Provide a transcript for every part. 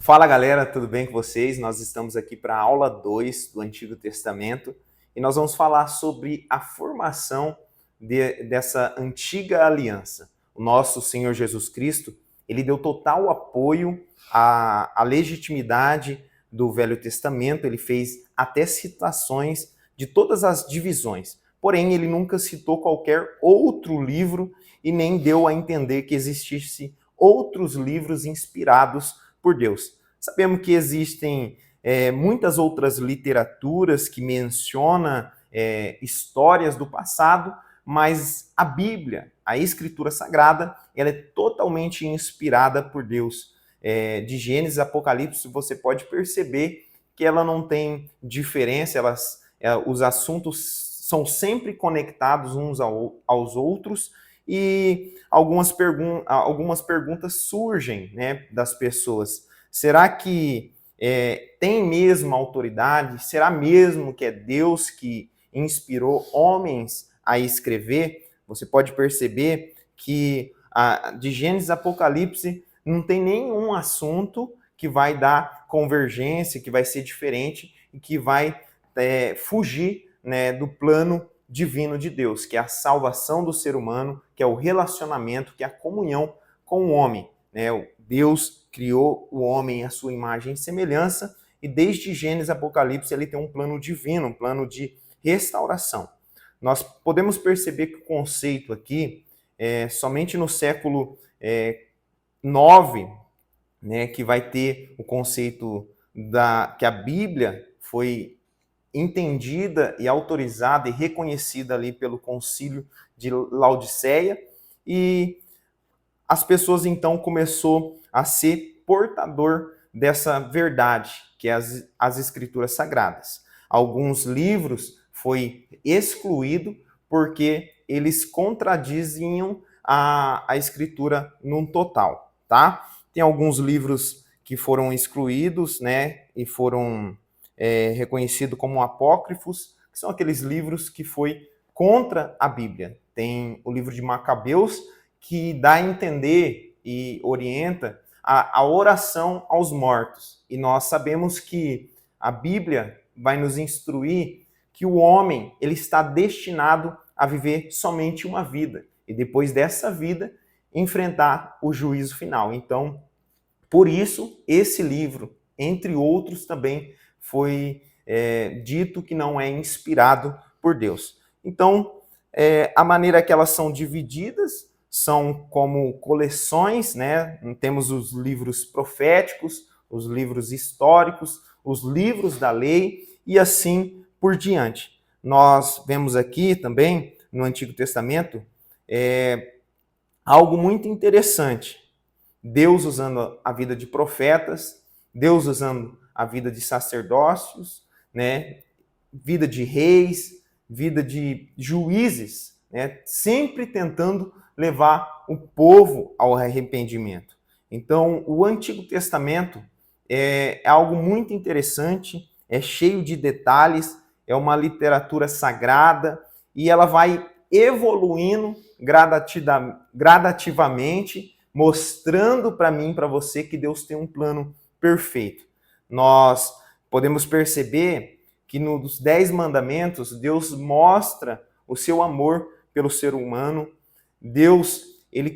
Fala galera, tudo bem com vocês? Nós estamos aqui para a aula 2 do Antigo Testamento e nós vamos falar sobre a formação dessa antiga aliança. O nosso Senhor Jesus Cristo, ele deu total apoio à legitimidade do Velho Testamento, ele fez até citações de todas as divisões, porém ele nunca citou qualquer outro livro e nem deu a entender que existisse outros livros inspirados por Deus. Sabemos que existem muitas outras literaturas que mencionam histórias do passado, mas a Bíblia, a Escritura Sagrada, ela é totalmente inspirada por Deus. De Gênesis a Apocalipse, você pode perceber que ela não tem diferença, os assuntos são sempre conectados uns aos outros, e algumas perguntas surgem, né, das pessoas. Será que tem mesmo autoridade? Será mesmo que é Deus que inspirou homens a escrever? Você pode perceber que de Gênesis a Apocalipse não tem nenhum assunto que vai dar convergência, que vai ser diferente e que vai fugir, né, do plano divino de Deus, que é a salvação do ser humano, que é o relacionamento, que é a comunhão com o homem. Né? Deus criou o homem à sua imagem e semelhança, e desde Gênesis e Apocalipse ele tem um plano divino, um plano de restauração. Nós podemos perceber que o conceito aqui, somente no século IX, né, que vai ter o conceito que a Bíblia foi entendida e autorizada e reconhecida ali pelo Concílio de Laodiceia, e as pessoas então começou a ser portador dessa verdade, que é as Escrituras Sagradas. Alguns livros foi excluído porque eles contradiziam a Escritura num total, tá? Tem alguns livros que foram excluídos, né, e foram reconhecidos como apócrifos, que são aqueles livros que foi contra a Bíblia. Tem o livro de Macabeus, que dá a entender e orienta a oração aos mortos. E nós sabemos que a Bíblia vai nos instruir que o homem ele está destinado a viver somente uma vida. E depois dessa vida, enfrentar o juízo final. Então, por isso, esse livro, entre outros, também foi dito que não é inspirado por Deus. Então, a maneira que elas são divididas são como coleções, né? Temos os livros proféticos, os livros históricos, os livros da lei e assim por diante. Nós vemos aqui também, no Antigo Testamento, algo muito interessante. Deus usando a vida de profetas, Deus usando a vida de sacerdócios, né? Vida de reis, vida de juízes, né? Sempre tentando levar o povo ao arrependimento. Então, o Antigo Testamento é algo muito interessante, é cheio de detalhes, é uma literatura sagrada e ela vai evoluindo gradativamente, mostrando para mim, para você, que Deus tem um plano perfeito. Nós podemos perceber que nos 10 mandamentos, Deus mostra o seu amor pelo ser humano. Deus, ele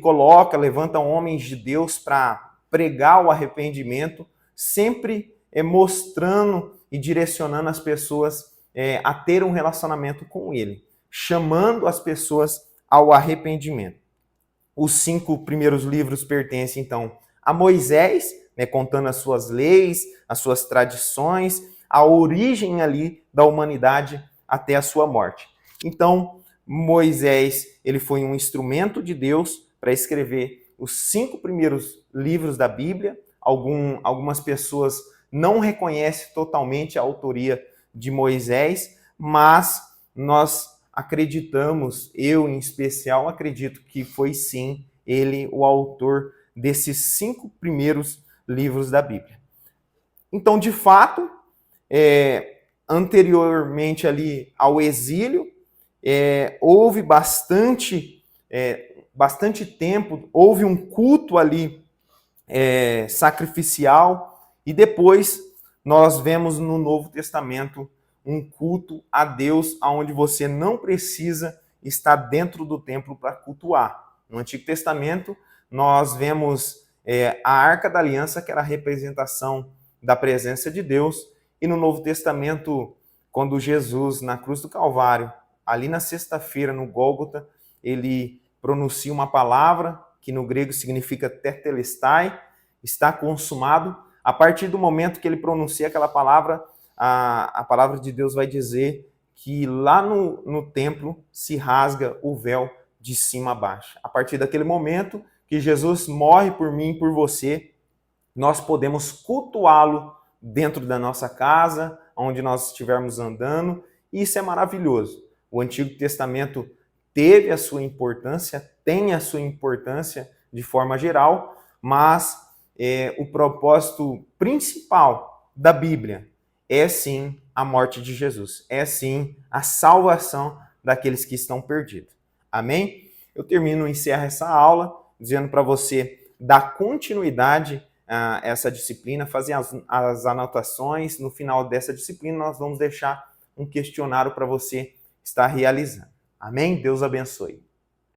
levanta homens de Deus para pregar o arrependimento, sempre mostrando e direcionando as pessoas a ter um relacionamento com ele, chamando as pessoas ao arrependimento. Os 5 primeiros livros pertencem, então, a Moisés, né, contando as suas leis, as suas tradições, a origem ali da humanidade até a sua morte. Então, Moisés, ele foi um instrumento de Deus para escrever os 5 primeiros livros da Bíblia. Algumas pessoas não reconhecem totalmente a autoria de Moisés, mas nós acreditamos, eu em especial acredito que foi sim ele o autor desses 5 primeiros livros da Bíblia. Então, de fato, anteriormente ali ao exílio, houve bastante tempo, houve um culto ali sacrificial, E depois nós vemos no Novo Testamento um culto a Deus onde você não precisa estar dentro do templo para cultuar. No Antigo Testamento nós vemos a Arca da Aliança, que era a representação da presença de Deus, e no Novo Testamento, quando Jesus, na cruz do Calvário, ali na sexta-feira, no Gólgota, ele pronuncia uma palavra que no grego significa tetelestai, está consumado. A partir do momento que ele pronuncia aquela palavra, a palavra de Deus vai dizer que lá no templo se rasga o véu de cima a baixo. A partir daquele momento que Jesus morre por mim e por você, nós podemos cultuá-lo dentro da nossa casa, onde nós estivermos andando, e isso é maravilhoso. O Antigo Testamento teve a sua importância, tem a sua importância de forma geral, mas o propósito principal da Bíblia é sim a morte de Jesus, é sim a salvação daqueles que estão perdidos. Amém? Eu encerro essa aula dizendo para você dar continuidade a essa disciplina, fazer as anotações. No final dessa disciplina, nós vamos deixar um questionário para você estar realizando. Amém? Deus abençoe.